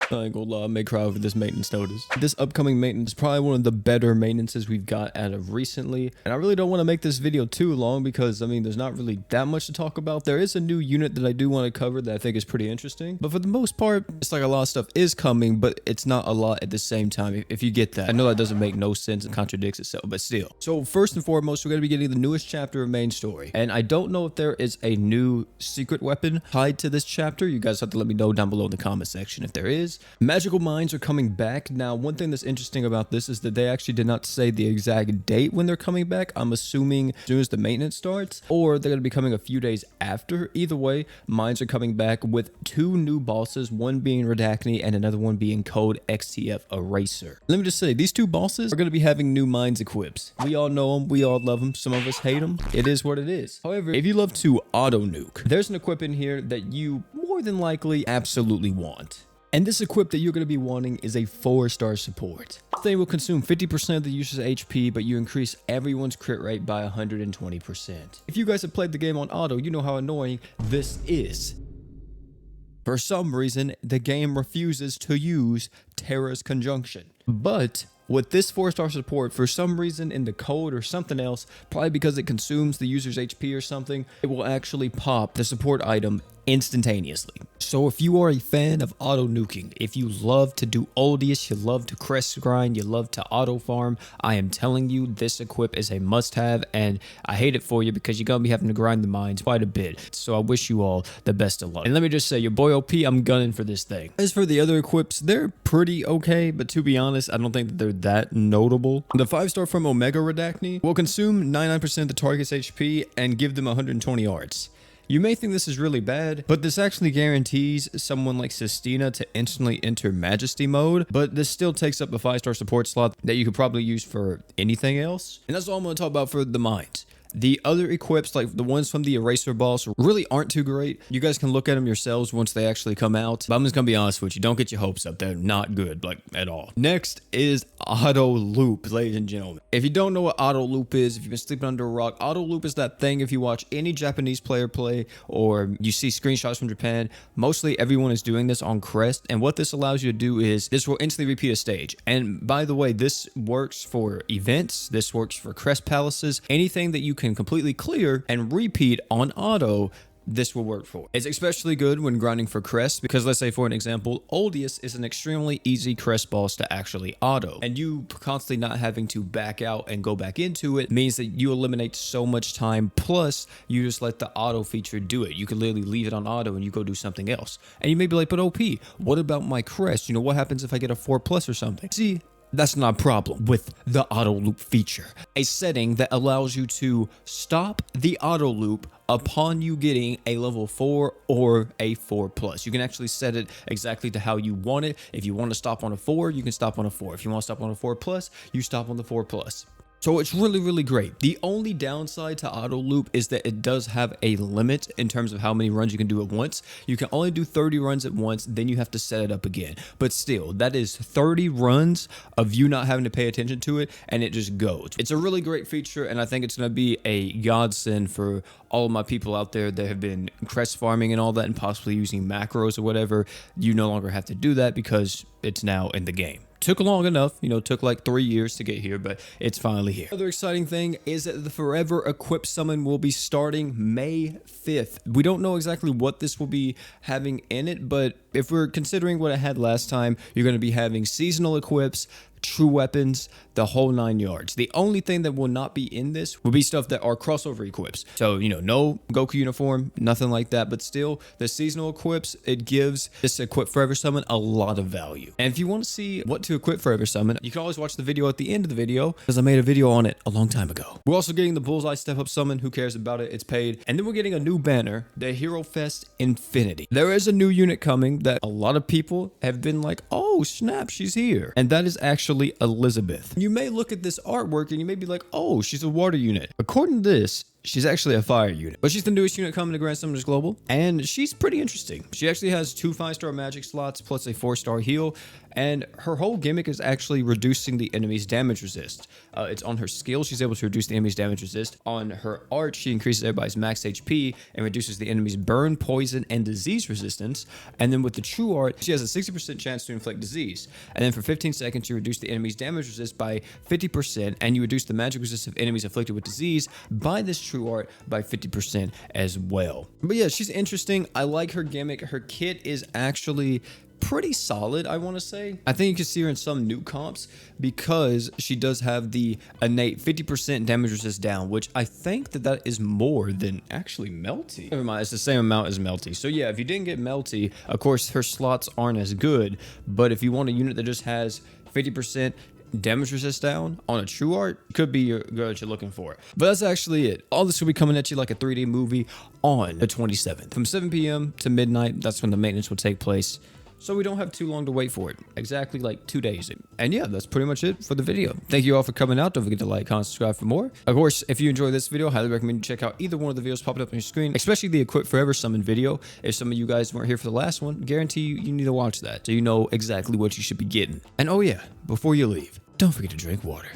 I ain't gonna lie, I may cry over this maintenance notice. This upcoming maintenance is probably one of the better maintenances we've got out of recently. And I really don't want to make this video too long because, I mean, there's not really that much to talk about. There is a new unit that I do want to cover that I think is pretty interesting. But for the most part, it's like a lot of stuff is coming, but it's not a lot at the same time, if you get that. I know that doesn't make no sense and contradicts itself, but still. So first and foremost, we're going to be getting the newest chapter of main story. And I don't know if there is a new secret weapon tied to this chapter. You guys have to let me know down below in the comment section if there is. Magical mines are coming back. Now, one thing that's interesting about this is that they actually did not say the exact date when they're coming back. I'm assuming as soon as the maintenance starts, or they're going to be coming a few days after. Either way, mines are coming back with 2 new bosses, one being Redacne and another one being Code XTF Eraser. Let me just say, these 2 bosses are going to be having new mines equips. We all know them, we all love them, some of us hate them. It is what it is. However, if you love to auto nuke, there's an equip in here that you more than likely absolutely want. And this equip that you're going to be wanting is a 4-star support. They will consume 50% of the user's HP, but you increase everyone's crit rate by 120%. If you guys have played the game on auto, you know how annoying this is. For some reason, the game refuses to use Terra's Conjunction. But with this 4-star support, for some reason in the code or something else, probably because it consumes the user's HP or something, it will actually pop the support item instantaneously. So if you are a fan of auto nuking, if you love to do Oldius, you love to crest grind, you love to auto farm, I am telling you this equip is a must have, and I hate it for you because you're gonna be having to grind the mines quite a bit. So I wish you all the best of luck. And let me just say, your boy OP, I'm gunning for this thing. As for the other equips, they're pretty okay, but to be honest, I don't think that they're that notable. The 5-star from Omega Redacne will consume 99% of the target's HP and give them 120 arts. You may think this is really bad, but this actually guarantees someone like Sistina to instantly enter Majesty mode, but this still takes up a 5-star support slot that you could probably use for anything else. And that's all I'm going to talk about for the mines. The other equips, like the ones from the Eraser boss, really aren't too great. You guys can look at them yourselves once they actually come out. But I'm just going to be honest with you. Don't get your hopes up. They're not good, like, at all. Next is Auto Loop, ladies and gentlemen. If you don't know what Auto Loop is, if you've been sleeping under a rock, Auto Loop is that thing if you watch any Japanese player play or you see screenshots from Japan, mostly everyone is doing this on Crest. And what this allows you to do is this will instantly repeat a stage. And by the way, this works for events. This works for Crest Palaces. Anything that you can completely clear and repeat on auto, this will work for. It's especially good when grinding for crest because, let's say for an example, Oldius is an extremely easy crest boss to actually auto, and you constantly not having to back out and go back into it means that you eliminate so much time, plus you just let the auto feature do it. You can literally leave it on auto and you go do something else. And you may be like, but OP, what about my crest? You know, what happens if I get a 4+ or something? See, that's not a problem with the auto loop feature, a setting that allows you to stop the auto loop upon you getting a level 4 or a 4+. You can actually set it exactly to how you want it. If you want to stop on a 4, you can stop on a 4. If you want to stop on a 4+, you stop on the 4+. So it's really, really great. The only downside to auto loop is that it does have a limit in terms of how many runs you can do at once. You can only do 30 runs at once, then you have to set it up again. But still, that is 30 runs of you not having to pay attention to it, and it just goes. It's a really great feature, and I think it's going to be a godsend for all of my people out there that have been crest farming and all that and possibly using macros or whatever. You no longer have to do that because it's now in the game. Took long enough, you know, took like 3 years to get here, but it's finally here. Another exciting thing is that the Forever Equip Summon will be starting May 5th. We don't know exactly what this will be having in it, but if we're considering what I had last time, you're going to be having seasonal equips, true weapons, the whole 9 yards. The only thing that will not be in this will be stuff that are crossover equips. So, you know, no Goku uniform, nothing like that, but still the seasonal equips, it gives this Equip Forever Summon a lot of value. And if you want to see what to equip Forever Summon, you can always watch the video at the end of the video because I made a video on it a long time ago. We're also getting the Bullseye Step Up Summon. Who cares about it? It's paid. And then we're getting a new banner, the Hero Fest Infinity. There is a new unit coming that a lot of people have been like, oh snap, she's here. And that is actually Elizabeth. You may look at this artwork and you may be like, oh, she's a water unit. According to this, She's actually a fire unit, but she's the newest unit coming to Grand Summoners Global, and she's pretty interesting. She actually has 2 5-star magic slots plus a 4-star heal, and her whole gimmick is actually reducing the enemy's damage resist. It's on her skill, she's able to reduce the enemy's damage resist. On her art, she increases everybody's max HP and reduces the enemy's burn, poison, and disease resistance. And then with the true art, she has a 60% chance to inflict disease. And then for 15 seconds, you reduce the enemy's damage resist by 50%, and you reduce the magic resist of enemies afflicted with disease by this true art by 50% as well. But yeah, she's interesting. I like her gimmick. Her kit is actually pretty solid, I want to say. I think you can see her in some new comps because she does have the innate 50% damage resist down, which I think that is more than actually Melty. Never mind, it's the same amount as Melty. So yeah, if you didn't get Melty, of course her slots aren't as good, but if you want a unit that just has 50% damage resist down on a true art, could be your girl that you're looking for. But that's actually it. All this will be coming at you like a 3D movie on the 27th from 7 p.m. to midnight. That's when the maintenance will take place, so we don't have too long to wait for it. Exactly like 2 days. And yeah, that's pretty much it for the video. Thank you all for coming out. Don't forget to like, comment, subscribe for more. Of course, if you enjoyed this video, I highly recommend you check out either one of the videos popping up on your screen, especially the Equip Forever Summon video. If some of you guys weren't here for the last one, guarantee you need to watch that so you know exactly what you should be getting. And oh yeah, before you leave, don't forget to drink water.